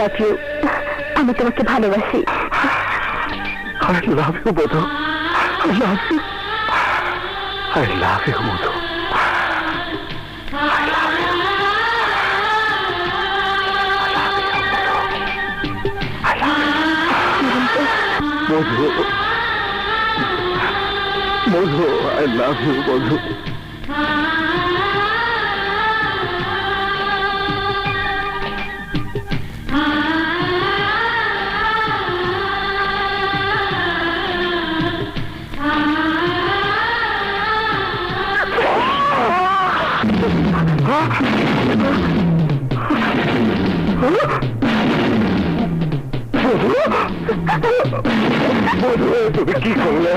Love you. আমি তোমাকে ভালোবাসি। I love you, Madhu. I love you. I love you, Madhu. I love you. I love you. Madhu. Madhu, I love you, Madhu. তুমি কি করলে?